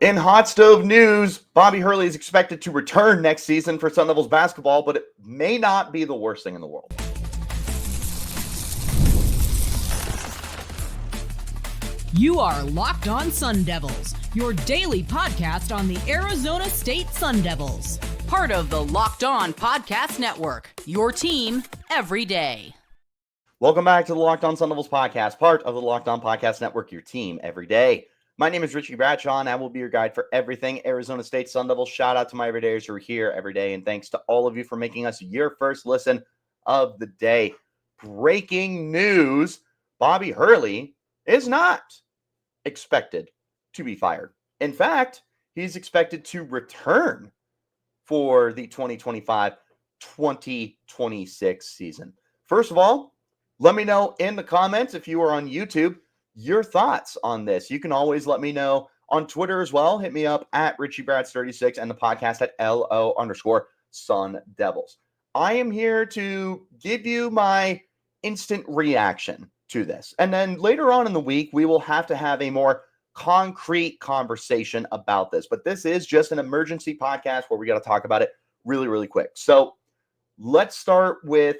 In hot stove news, Bobby Hurley is expected to return next season for Sun Devils basketball, but it may not be the worst thing in the world. You are Locked On Sun Devils, your daily podcast on the Arizona State Sun Devils. Part of the Locked On Podcast Network, your team every day. Welcome back to the Locked On Sun Devils podcast, part of the Locked On Podcast Network, your team every day. My name is Richie Bradshaw, and I will be your guide for everything Arizona State Sun Devils. Shout out to my everydayers who are here every day, and thanks to all of you for making us your first listen of the day. Breaking news, Bobby Hurley is not expected to be fired. In fact, he's expected to return for the 2025-2026 season. First of all, let me know in the comments if you are on YouTube your thoughts on this. You can always let me know on Twitter as well. Hit me up at RichieBrads36 and the podcast at LO_Sun Devils. I am here to give you my instant reaction to this. And then later on in the week, we will have to have a more concrete conversation about this. But this is just an emergency podcast where we got to talk about it really, really quick. So let's start with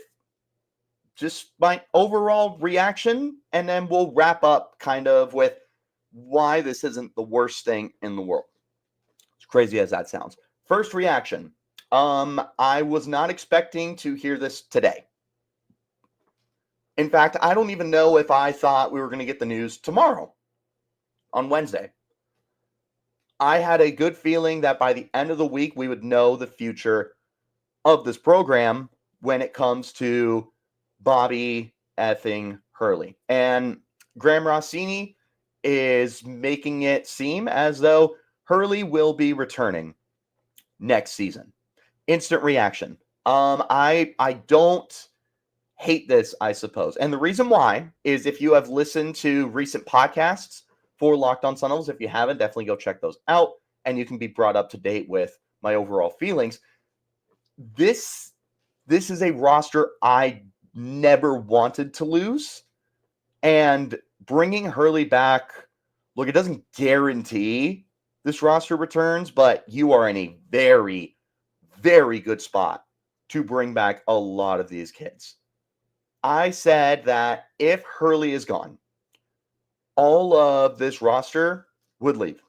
just my overall reaction, and then we'll wrap up kind of with why this isn't the worst thing in the world. As crazy as that sounds. First reaction. I was not expecting to hear this today. In fact, I don't even know if I thought we were going to get the news tomorrow on Wednesday. I had a good feeling that by the end of the week, we would know the future of this program when it comes to Bobby effing Hurley. And Graham Rossini is making it seem as though Hurley will be returning next season. Instant reaction. I don't hate this, I suppose. And the reason why is if you have listened to recent podcasts for Locked On Sun Devils, if you haven't, definitely go check those out, and you can be brought up to date with my overall feelings. This is a roster I never wanted to lose, and bringing Hurley back, look, it doesn't guarantee this roster returns, but you are in a very, very good spot to bring back a lot of these kids. I said that if Hurley is gone, all of this roster would leave.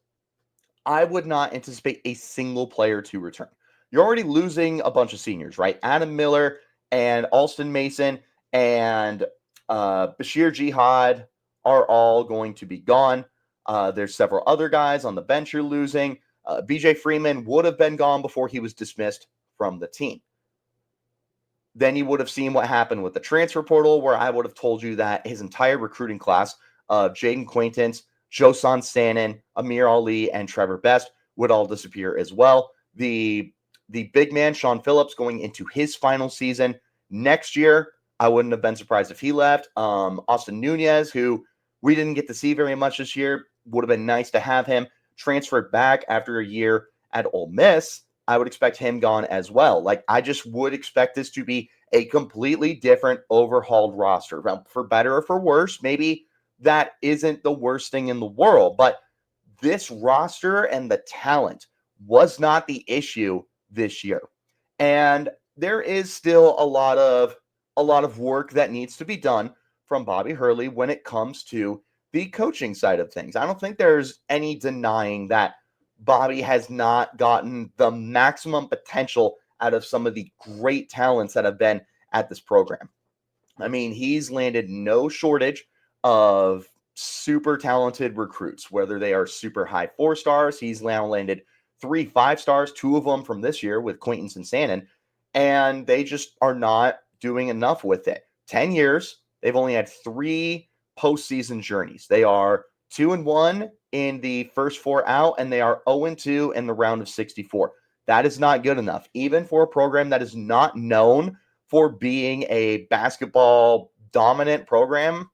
I would not anticipate a single player to return. You're already losing a bunch of seniors, right? Adam Miller and Alston Mason and Bashir Jihad are all going to be gone. There's several other guys on the bench you're losing. BJ Freeman would have been gone before he was dismissed from the team. Then you would have seen what happened with the transfer portal, where I would have told you that his entire recruiting class of Jayden Quaintance, Joson, Sanon, Amir Ali, and Trevor Best would all disappear as well. The big man, Sean Phillips, going into his final season next year, I wouldn't have been surprised if he left. Austin Nunez, who we didn't get to see very much this year, would have been nice to have him transferred back after a year at Ole Miss. I would expect him gone as well. Like, I just would expect this to be a completely different, overhauled roster. For better or for worse, maybe that isn't the worst thing in the world, but this roster and the talent was not the issue this year. And there is still a lot of work that needs to be done from Bobby Hurley when it comes to the coaching side of things. I don't think there's any denying that Bobby has not gotten the maximum potential out of some of the great talents that have been at this program. I mean, he's landed no shortage of super talented recruits, whether they are super high 4-stars. He's now landed 3 5-stars, 2 of them from this year with Quaintance and Sanon, and they just are not doing enough with it. 10 years, they've only had 3 postseason journeys. They are 2-1 in the first 4 out, and they are 0-2 in the round of 64. That is not good enough, even for a program that is not known for being a basketball dominant program,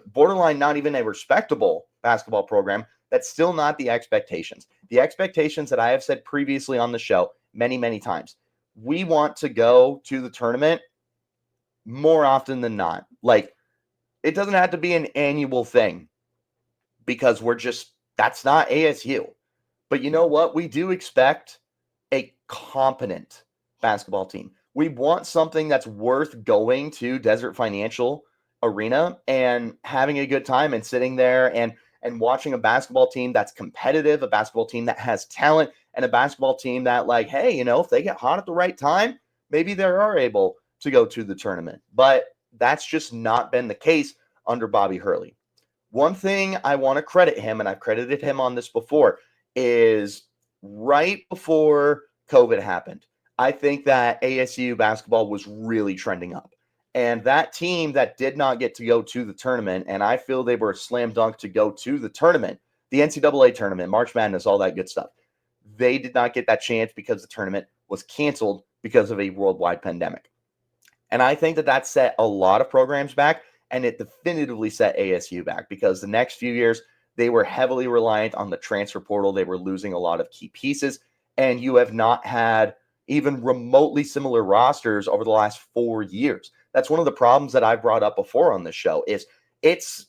borderline not even a respectable basketball program. That's still not the expectations. The expectations that I have said previously on the show many, many times. We want to go to the tournament more often than not. Like, it doesn't have to be an annual thing, because that's not ASU. But you know what? We do expect a competent basketball team. We want something that's worth going to Desert Financial Arena and having a good time and sitting there and watching a basketball team that's competitive, a basketball team that has talent, and a basketball team that, like, hey, if they get hot at the right time, maybe they are able to go to the tournament. But that's just not been the case under Bobby Hurley. One thing I want to credit him, and I've credited him on this before, is right before COVID happened, I think that ASU basketball was really trending up. And that team that did not get to go to the tournament, and I feel they were a slam dunk to go to the tournament, the NCAA tournament, March Madness, all that good stuff, they did not get that chance because the tournament was canceled because of a worldwide pandemic. And I think that set a lot of programs back, and it definitively set ASU back because the next few years, they were heavily reliant on the transfer portal. They were losing a lot of key pieces, and you have not had even remotely similar rosters over the last 4 years. That's one of the problems that I brought up before on this show is it's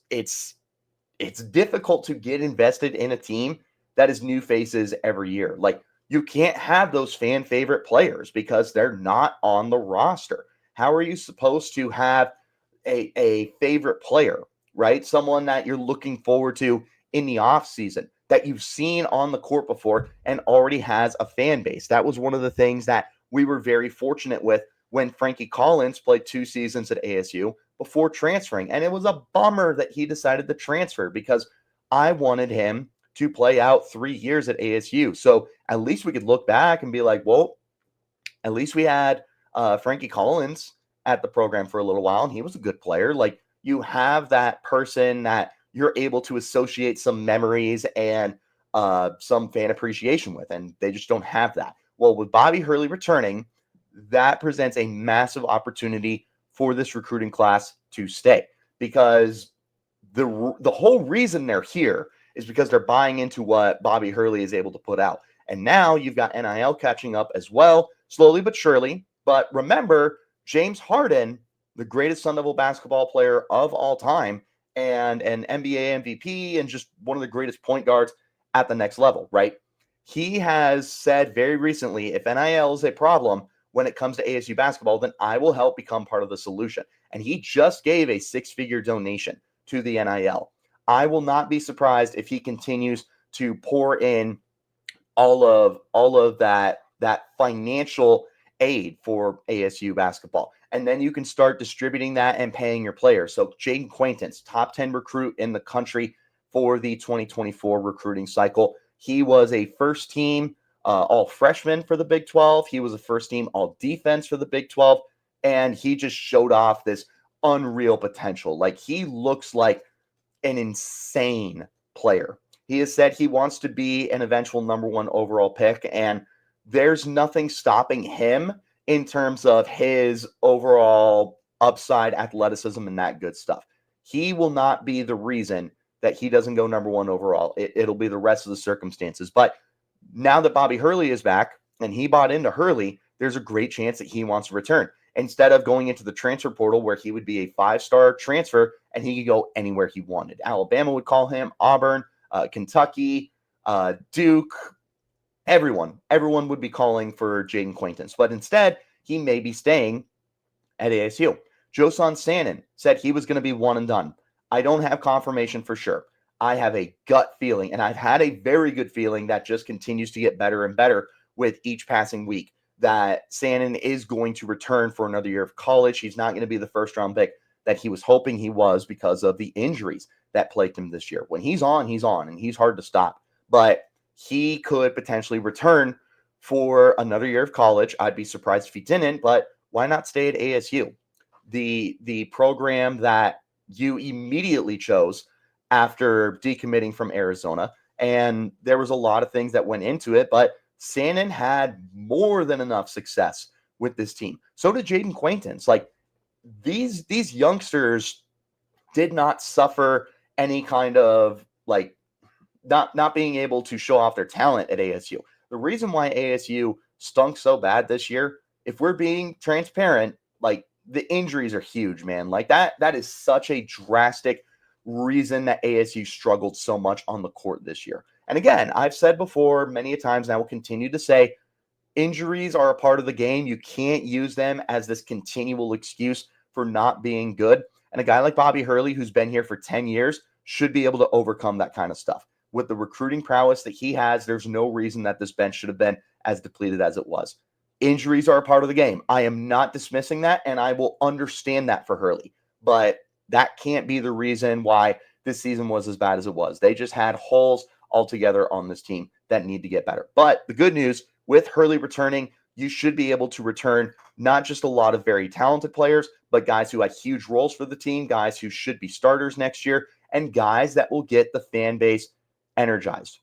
difficult to get invested in a team that is new faces every year. Like, you can't have those fan favorite players because they're not on the roster. How are you supposed to have a favorite player, right? Someone that you're looking forward to in the off season that you've seen on the court before and already has a fan base. That was one of the things that we were very fortunate with when Frankie Collins played 2 seasons at ASU before transferring. And it was a bummer that he decided to transfer because I wanted him to play out 3 years at ASU. So at least we could look back and be like, well, at least we had Frankie Collins at the program for a little while, and he was a good player. Like, you have that person that you're able to associate some memories and some fan appreciation with, and they just don't have that. Well, with Bobby Hurley returning, that presents a massive opportunity for this recruiting class to stay, because the whole reason they're here is because they're buying into what Bobby Hurley is able to put out. And now you've got NIL catching up as well, slowly but surely. But remember, James Harden, the greatest Sun Devil basketball player of all time, and an NBA MVP, and just one of the greatest point guards at the next level, right? He has said very recently, if NIL is a problem when it comes to ASU basketball, then I will help become part of the solution. And he just gave a 6-figure donation to the NIL. I will not be surprised if he continues to pour in all of that financial aid for ASU basketball. And then you can start distributing that and paying your players. So Jayden Quaintance, top 10 recruit in the country for the 2024 recruiting cycle. He was a first team all freshman for the Big 12. He was a first team all defense for the Big 12. And he just showed off this unreal potential. Like, he looks like an insane player. He has said he wants to be an eventual number 1 overall pick, and there's nothing stopping him in terms of his overall upside, athleticism, and that good stuff. He will not be the reason that he doesn't go number 1 overall. It'll be the rest of the circumstances. But now that Bobby Hurley is back and he bought into Hurley, there's a great chance that he wants to return. Instead of going into the transfer portal where he would be a 5-star transfer and he could go anywhere he wanted. Alabama would call him, Auburn, Kentucky, Duke, everyone would be calling for Jayden Quaintance. But instead, he may be staying at ASU. Joson Sanon said he was going to be one and done. I don't have confirmation for sure. I have a gut feeling, and I've had a very good feeling that just continues to get better and better with each passing week, that Sanon is going to return for another year of college. He's not going to be the first-round pick that he was hoping he was because of the injuries that plagued him this year. When he's on, and he's hard to stop. But he could potentially return for another year of college. I'd be surprised if he didn't, but why not stay at ASU? The program that you immediately chose after decommitting from Arizona. And there was a lot of things that went into it, but Sanon had more than enough success with this team. So did Jayden Quaintance. Like, these youngsters did not suffer any kind of, like, not being able to show off their talent at ASU. The reason why ASU stunk so bad this year, if we're being transparent, like, the injuries are huge, man. Like, that is such a drastic reason that ASU struggled so much on the court this year. And again, I've said before many a times, and I will continue to say, injuries are a part of the game. You can't use them as this continual excuse for not being good. And a guy like Bobby Hurley, who's been here for 10 years, should be able to overcome that kind of stuff. With the recruiting prowess that he has, there's no reason that this bench should have been as depleted as it was. Injuries are a part of the game. I am not dismissing that, and I will understand that for Hurley. But that can't be the reason why this season was as bad as it was. They just had holes altogether on this team that need to get better. But the good news, with Hurley returning, you should be able to return not just a lot of very talented players, but guys who had huge roles for the team, guys who should be starters next year, and guys that will get the fan base energized.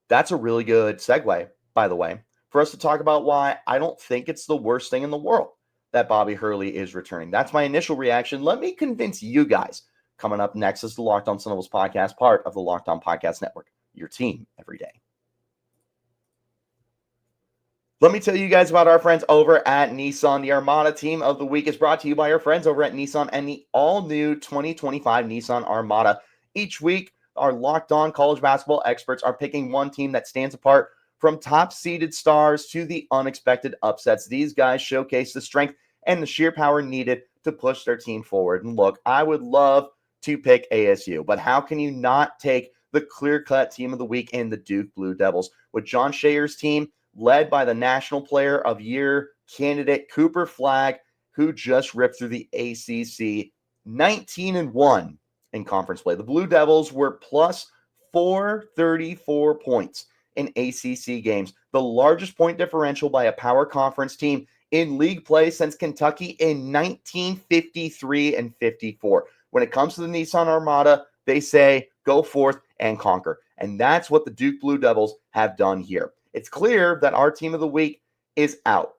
That's a really good segue, by the way, for us to talk about why I don't think it's the worst thing in the world that Bobby Hurley is returning. That's my initial reaction. Let me convince you guys. Coming up next is the Locked On Sun Devils podcast, part of the Locked On Podcast Network, your team every day. Let me tell you guys about our friends over at Nissan. The Armada Team of the Week is brought to you by our friends over at Nissan and the all-new 2025 Nissan Armada. Each week, our Locked On college basketball experts are picking one team that stands apart from top-seeded stars to the unexpected upsets. These guys showcase the strength and the sheer power needed to push their team forward. And look, I would love to pick ASU, but how can you not take the clear-cut team of the week in the Duke Blue Devils? With John Shayer's team, led by the National Player of Year candidate Cooper Flagg, who just ripped through the ACC 19-1 in conference play. The Blue Devils were plus 434 points in ACC games, the largest point differential by a power conference team in league play since Kentucky in 1953 and 54. When it comes to the Nissan Armada, they say go forth and conquer. And that's what the Duke Blue Devils have done here. It's clear that our team of the week is out.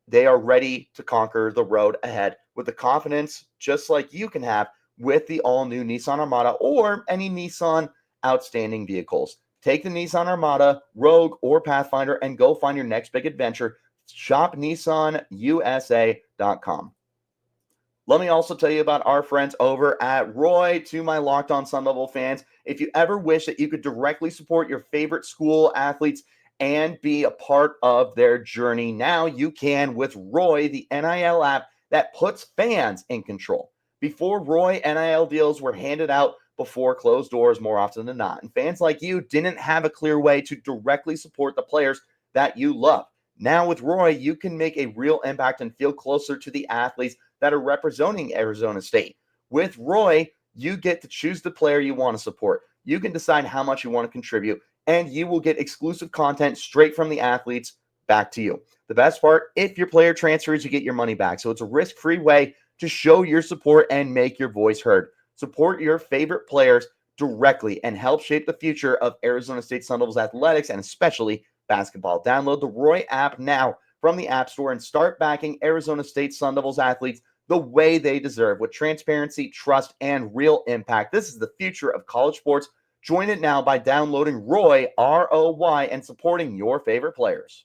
They are ready to conquer the road ahead with the confidence, just like you can have with the all-new Nissan Armada or any Nissan outstanding vehicles. Take the Nissan Armada, Rogue, or Pathfinder and go find your next big adventure. Shop NissanUSA.com. Let me also tell you about our friends over at Roy. To my Locked On Sun Devil fans, if you ever wish that you could directly support your favorite school athletes and be a part of their journey, now you can with Roy, the NIL app that puts fans in control. Before, Roy NIL deals were handed out before closed doors more often than not, and fans like you didn't have a clear way to directly support the players that you love. Now with Roy, you can make a real impact and feel closer to the athletes that are representing Arizona State. With Roy, you get to choose the player you want to support. You can decide how much you want to contribute, and you will get exclusive content straight from the athletes back to you. The best part, if your player transfers, you get your money back. So it's a risk-free way to show your support and make your voice heard. Support your favorite players directly and help shape the future of Arizona State Sun Devils athletics and especially basketball. Download the Roy app now from the App Store and start backing Arizona State Sun Devils athletes the way they deserve with transparency, trust, and real impact. This is the future of college sports. Join it now by downloading Roy, R-O-Y, and supporting your favorite players.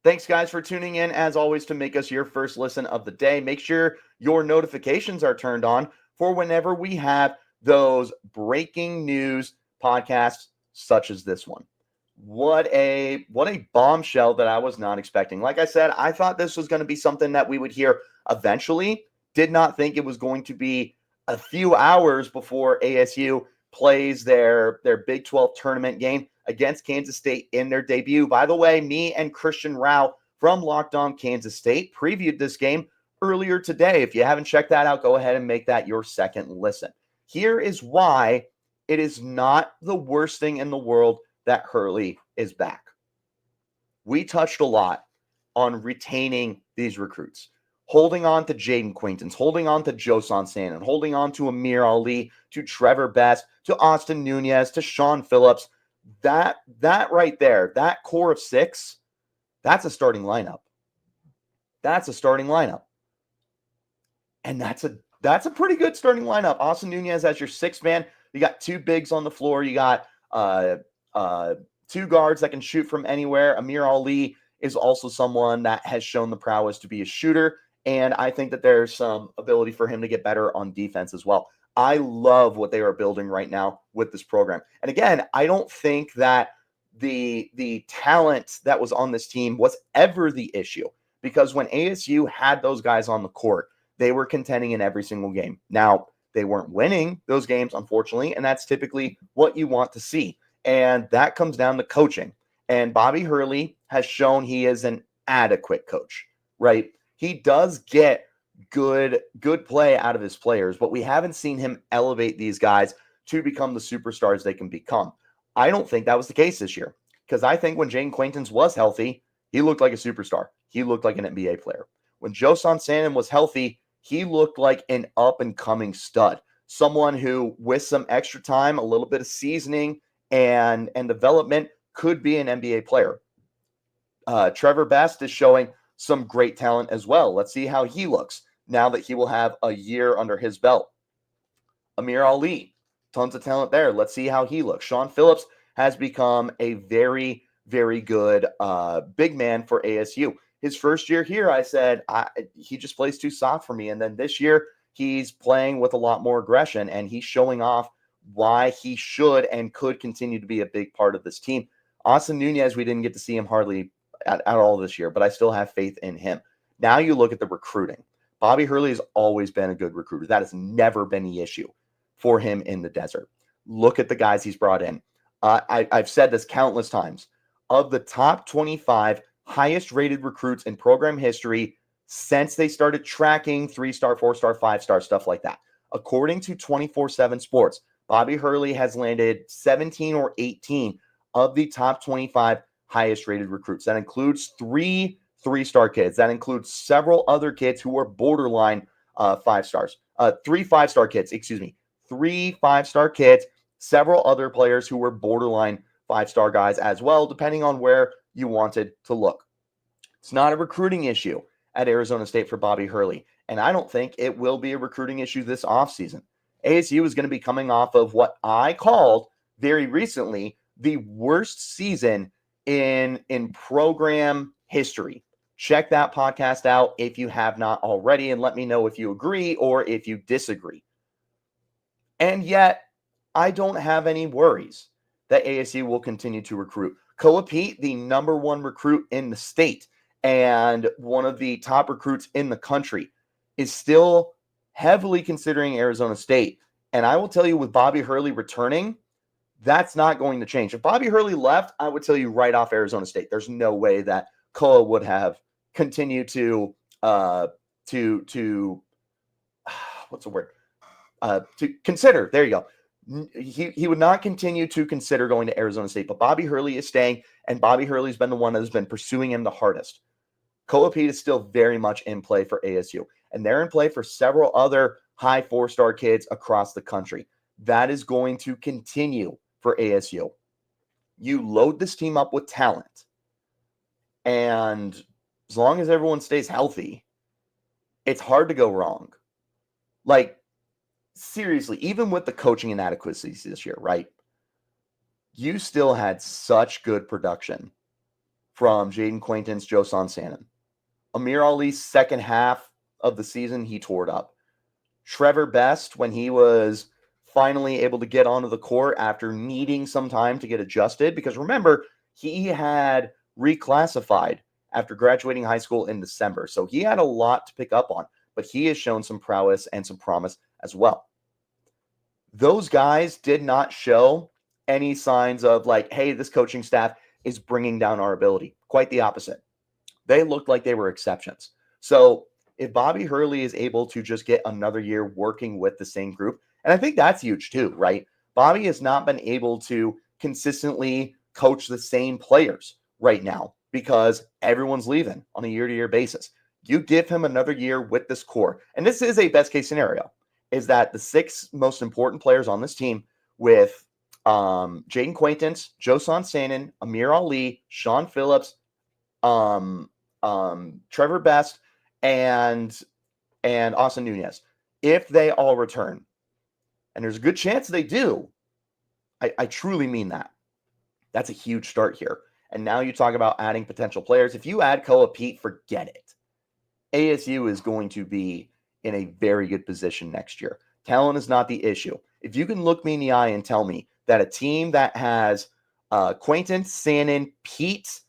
Thanks, guys, for tuning in, as always, to make us your first listen of the day. Make sure your notifications are turned on for whenever we have those breaking news podcasts such as this one. What a bombshell that I was not expecting. Like I said, I thought this was going to be something that we would hear eventually. Did not think it was going to be a few hours before ASU plays their Big 12 tournament game against Kansas State in their debut. By the way, me and Christian Rao from Locked On Kansas State previewed this game earlier today. If you haven't checked that out, go ahead and make that your second listen. Here is why it is not the worst thing in the world that Hurley is back. We touched a lot on retaining these recruits, holding on to Jayden Quaintance, holding on to Joson, Sanon, holding on to Amir Ali, to Trevor Best, to Austin Nunez, to Sean Phillips. That right there, that core of six, that's a starting lineup. That's a starting lineup. And that's a pretty good starting lineup. Austin Nunez as your sixth man. You got two bigs on the floor. You got two guards that can shoot from anywhere. Amir Ali is also someone that has shown the prowess to be a shooter, and I think that there's some ability for him to get better on defense as well. I love what they are building right now with this program. And again, I don't think that the talent that was on this team was ever the issue, because when ASU had those guys on the court, they were contending in every single game. Now, they weren't winning those games, unfortunately, and that's typically what you want to see. And that comes down to coaching. And Bobby Hurley has shown he is an adequate coach, right? He does get good play out of his players, but we haven't seen him elevate these guys to become the superstars they can become. I don't think that was the case this year, because I think when Jayden Quaintance was healthy, he looked like a superstar. He looked like an NBA player. When Joson Sanon was healthy, he looked like an up-and-coming stud, someone who, with some extra time, a little bit of seasoning, and development, could be an NBA player. Trevor Best is showing some great talent as well. Let's see how he looks now that he will have a year under his belt. Amir Ali, tons of talent there. Let's see how he looks. Sean Phillips has become a very, very good big man for ASU. His first year here, I said, he just plays too soft for me. And then this year, he's playing with a lot more aggression, and he's showing off why he should and could continue to be a big part of this team. Austin Nunez, we didn't get to see him hardly at all this year, but I still have faith in him. Now you look at the recruiting. Bobby Hurley has always been a good recruiter. That has never been the issue for him in the desert. Look at the guys he's brought in. I've said this countless times. Of the top 25 highest rated recruits in program history since they started tracking 3-star, 4-star, 5-star, stuff like that, according to 24/7 Sports, Bobby Hurley has landed 17 or 18 of the top 25 highest rated recruits. That includes 3-star kids. That includes several other kids who are borderline 5 stars. 3 5-star kids, 3 5-star kids, several other players who were borderline 5-star guys as well, depending on where you wanted to look. It's not a recruiting issue at Arizona State for Bobby Hurley, and I don't think it will be a recruiting issue this offseason. ASU is going to be coming off of what I called very recently the worst season in program history. Check that podcast out if you have not already, and let me know if you agree or if you disagree. And yet, I don't have any worries that ASU will continue to recruit. Koa Pete, the number 1 recruit in the state and one of the top recruits in the country, is still heavily considering Arizona State. And I will tell you, with Bobby Hurley returning, that's not going to change. If Bobby Hurley left, I would tell you right off Arizona State. There's no way that Koa would have continued to what's the word? To consider. There you go. He would not continue to consider going to Arizona State, but Bobby Hurley is staying, and Bobby Hurley's been the one that has been pursuing him the hardest. Koa Pete is still very much in play for ASU, and they're in play for several other high 4-star kids across the country. That is going to continue for ASU. You load this team up with talent, and as long as everyone stays healthy, it's hard to go wrong. Like, seriously, even with the coaching inadequacies this year, right? You still had such good production from Jayden Quaintance, Joson Sanon. Amir Ali's second half of the season, he tore it up. Trevor Best, when he was finally able to get onto the court after needing some time to get adjusted, because remember, he had reclassified after graduating high school in December. So he had a lot to pick up on, but he has shown some prowess and some promise as well. Those guys did not show any signs of like, hey, this coaching staff is bringing down our ability. Quite the opposite. They looked like they were exceptions. So if Bobby Hurley is able to just get another year working with the same group, and I think that's huge too, right? Bobby has not been able to consistently coach the same players right now because everyone's leaving on a year-to-year basis. You give him another year with this core, and this is a best-case scenario, is that the 6 most important players on this team with Jayden Quaintance, Joson Sanon, Amir Ali, Sean Phillips, Trevor Best, and Austin Nunez, if they all return, and there's a good chance they do, I truly mean that. That's a huge start here. And now you talk about adding potential players. If you add Koa Pete, forget it. ASU is going to be in a very good position next year. Talent is not the issue. If you can look me in the eye and tell me that a team that has Quaintance, Sanon, Pete,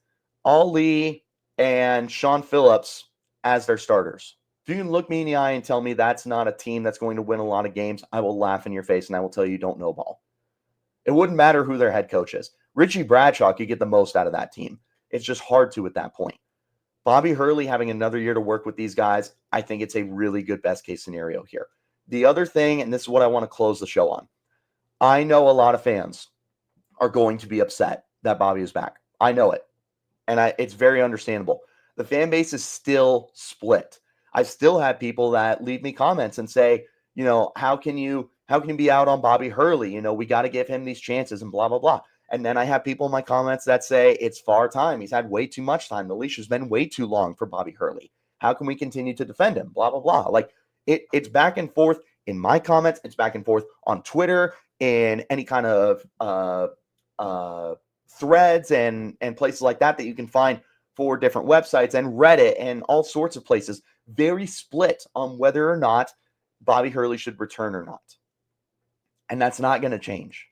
Ali, and Sean Phillips as their starters, if you can look me in the eye and tell me that's not a team that's going to win a lot of games, I will laugh in your face and I will tell you don't know ball. It wouldn't matter who their head coach is. Richie Bradshaw could get the most out of that team. It's just hard to at that point. Bobby Hurley having another year to work with these guys, I think it's a really good best case scenario here. The other thing, and this is what I want to close the show on, I know a lot of fans are going to be upset that Bobby is back. I know it. And it's very understandable. The fan base is still split. I still have people that leave me comments and say, how can you be out on Bobby Hurley? We got to give him these chances and blah, blah, blah. And then I have people in my comments that say it's far time. He's had way too much time. The leash has been way too long for Bobby Hurley. How can we continue to defend him? Blah, blah, blah. Like it's back and forth in my comments. It's back and forth on Twitter, in any kind of threads and places like that you can find for different websites, and Reddit and all sorts of places. Very split on whether or not Bobby Hurley should return or not. And that's not going to change.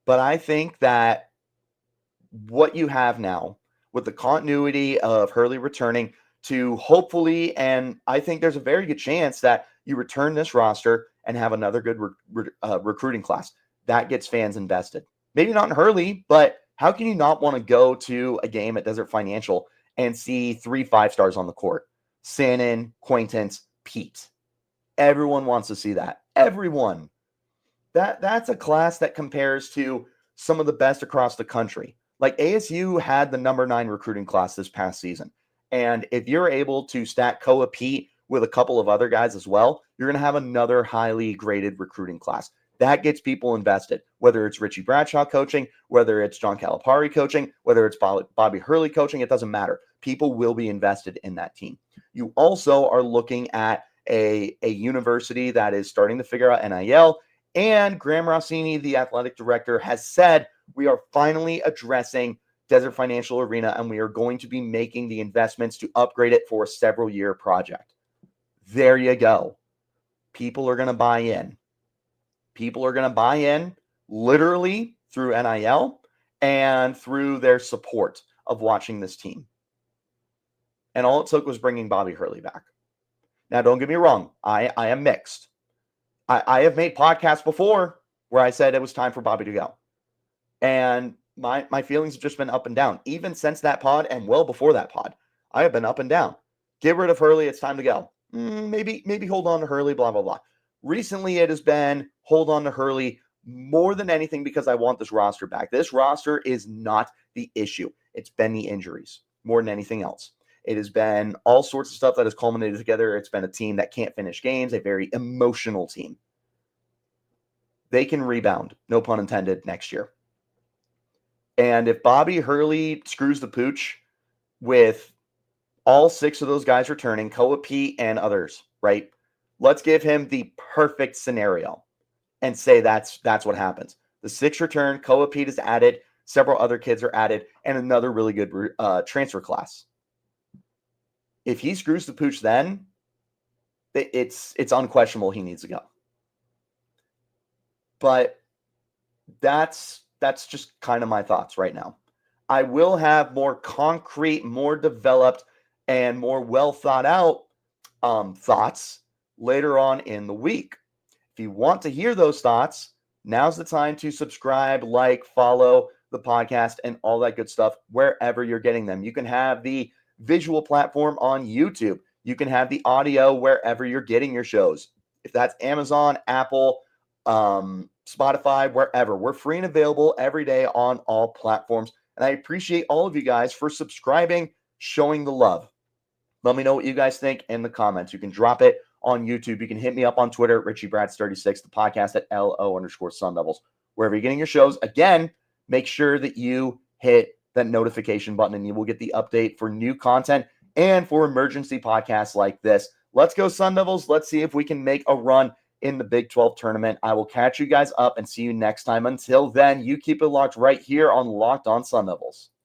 But I think that what you have now with the continuity of Hurley returning to hopefully, and I think there's a very good chance that you return this roster and have another good recruiting class. That gets fans invested. Maybe not in Hurley, but how can you not want to go to a game at Desert Financial and see 3 5-stars on the court? Sanon, Quaintance, Pete. Everyone wants to see that. Everyone. That's a class that compares to some of the best across the country. Like ASU had the number 9 recruiting class this past season. And if you're able to stack Koa Pete with a couple of other guys as well, you're going to have another highly graded recruiting class. That gets people invested, whether it's Richie Bradshaw coaching, whether it's John Calipari coaching, whether it's Bobby Hurley coaching, it doesn't matter. People will be invested in that team. You also are looking at a university that is starting to figure out NIL, and Graham Rossini, the athletic director, has said we are finally addressing Desert Financial Arena and we are going to be making the investments to upgrade it for a several-year project. There you go. People are going to buy in. People are going to buy in literally through NIL and through their support of watching this team. And all it took was bringing Bobby Hurley back. Now, don't get me wrong. I am mixed. I have made podcasts before where I said it was time for Bobby to go. And my feelings have just been up and down. Even since that pod and well before that pod, I have been up and down. Get rid of Hurley. It's time to go. Maybe hold on to Hurley, blah, blah, blah. Recently, it has been hold on to Hurley more than anything because I want this roster back. This roster is not the issue. It's been the injuries more than anything else. It has been all sorts of stuff that has culminated together. It's been a team that can't finish games, a very emotional team. They can rebound, no pun intended, next year. And if Bobby Hurley screws the pooch with all 6 of those guys returning, Koa Pete and others, right? Let's give him the perfect scenario and say that's what happens. The 6 return, Koa Pete is added, several other kids are added, and another really good transfer class. If he screws the pooch then, it's unquestionable he needs to go. But that's just kind of my thoughts right now. I will have more concrete, more developed, and more well thought out thoughts later on in the week. If you want to hear those thoughts, now's the time to subscribe, like, follow the podcast, and all that good stuff wherever you're getting them. You can have the visual platform on YouTube. You can have the audio wherever you're getting your shows. If that's Amazon, Apple, Spotify, wherever. We're free and available every day on all platforms. And I appreciate all of you guys for subscribing, showing the love. Let me know what you guys think in the comments. You can drop it on YouTube. You can hit me up on Twitter, RichieBrads36, the podcast at LO_Sun Devils. Wherever you're getting your shows, again, make sure that you hit that notification button and you will get the update for new content and for emergency podcasts like this. Let's go, Sun Devils. Let's see if we can make a run in the Big 12 tournament. I will catch you guys up and see you next time. Until then, you keep it locked right here on Locked On Sun Devils.